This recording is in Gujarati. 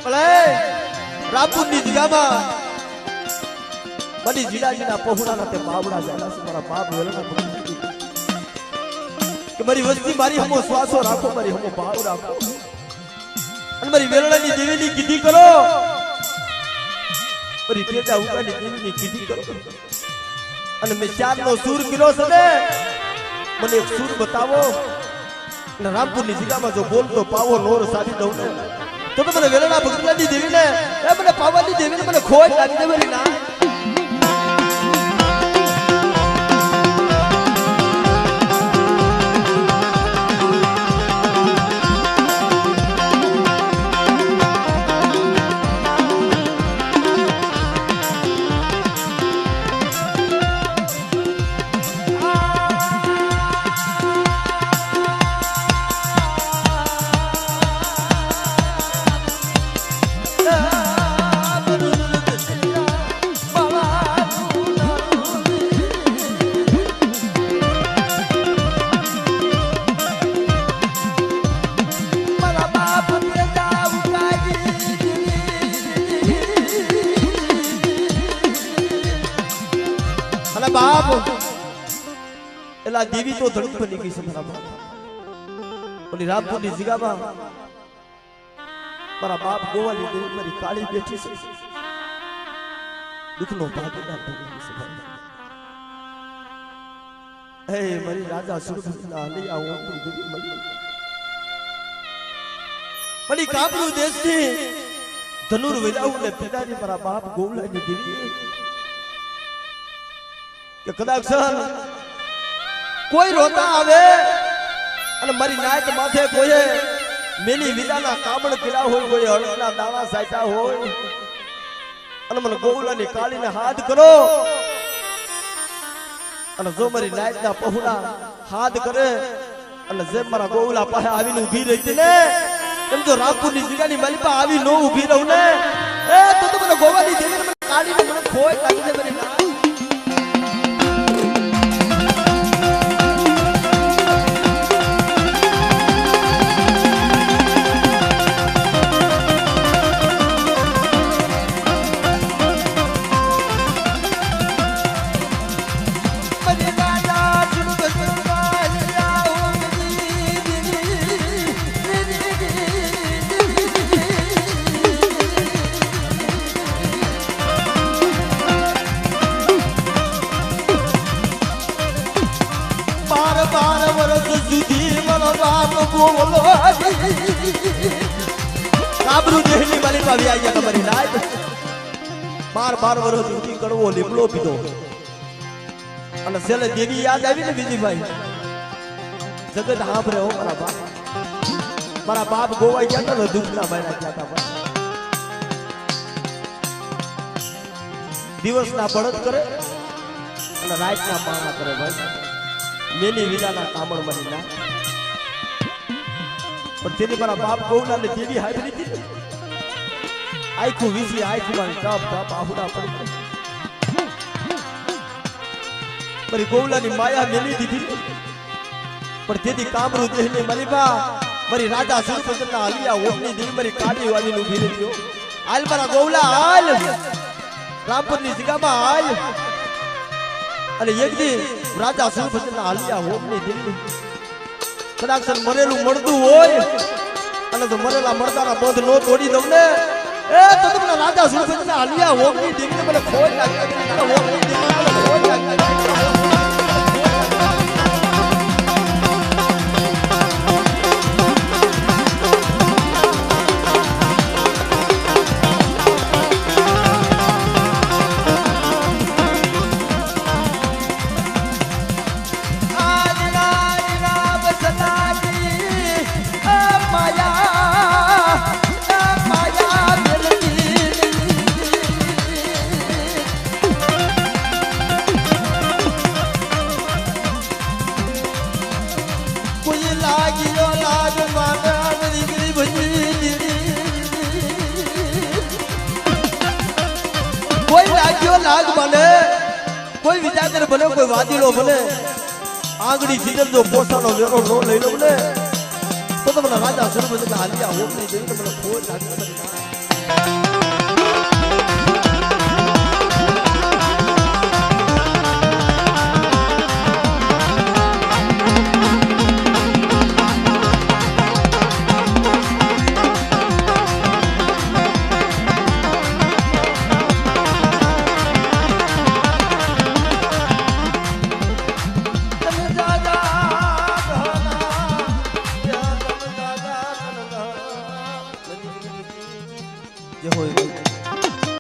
ભલે રામપુરની જગ્યામાં બની જીડાજીના પહોળાના તે બાવડા જાય છે મારા બાપ વેલના ભક્તિ કે મારી વસ્તી મારી હમો શ્વાસો રાખો મારી હમો ભાવ રાખો અને મારી વેલણાની દેવીની કીધી કરો મારી તેજા ઉગાની દેવીની કીધી કરો અને મેં ચારનો સૂર કર્યો છે ને મને એક સૂર બતાવો અને રામપુરની જગ્યામાં જો બોલતો પાવો નોર સાધી દઉં ને તો મને વેલણા ભગતલાની દેવીને એ મને પાવાની દેવીને મને ખોજ લાગી દે મારી ના बाप एला देवी तो धड़ी बनी गई से मारा बाप बोली रामपुर ની જગ્યામાં મારા બાપ ગોવાની દેવી મારી કાળી બેઠી છે દુખનો ભાગીદાર બની ગઈ છે હે મારી રાજા સુરભના લઈ આવો દેવી મળી કાબરૂ દેશથી ધનુર વેલાઉ ને પિતાજી મારા બાપ ગોવલાની દેવી કે કદાચ કોઈ રોતા આવે અને મારી નાયત માથે કોઈ મેલી વિદાના કામણ કર્યા હોય કોઈ હળદના દાણા સાચા હોય અને મને ગોવલાની કાળીને હાથ કરો અને જો મારી નાયતના પહોળા હાથ કરે અને જે મારા ગોવલા પાસે આવીને ઊભી રહી ને એમ જો રામપુરની જગ્યાની માલિપા આવી નો ઊભી રહું ને એ તો મને ગોવાની દેવીને મને કાળીને મને ખોટ લાગી દે મારી નાયત કાબરૂ દેહની માલી પાવી આયા તમારી નાય 12 વર્ષ સુધી કડવો લીમડો પીધો અને છેલ્લે દેવી યાદ આવી ને બીજી ભાઈ જગત હાંભરે હો મારા બાપ ગોવા ગયા હતા ને દુખના માર્યા ગયા હતા દિવસના બળદ કરે અને રાતના માણા કરે ભાઈ મેલી વિદાના કામણ બની ના પણ તેની મારા બાપ ગોવલા ને દેવી હાજરી હતી આખું વીસી આખું માં ટપ ટપ આહુડા પડી મારી ગોવલાની માયા મેલી દીધી પણ તેથી કામરૂ દેહની મલિબા મારી રાજા સુરપંચના હલિયા ઓપની દેવી મારી કાળી વાવીને ઊભી રહી હાલ મારા ગોવલા હાલ રામપુરની જગ્યામાં હાલ અને એક દી રાજા સુરપંચના હલિયા ઓપની દેવી કદાચ મરેલું મળતું હોય અને તો મરેલા મળતાના બંધ નો તોડી દઉં ને એ તો તમને રાજા સુરપંચના હલિયા ઓગની દેવીને મને ખોટ લાગી લાગ બને કોઈ વિચાર ભલે કોઈ વાદીલો ભલે આંગળી સીધલ જો પોતાનો વેરો નો લઈ લો ને તો તમને રાજા સુરપંચના હાલિયા હોમ નહીં જોઈ તો મને ખોટ લાગી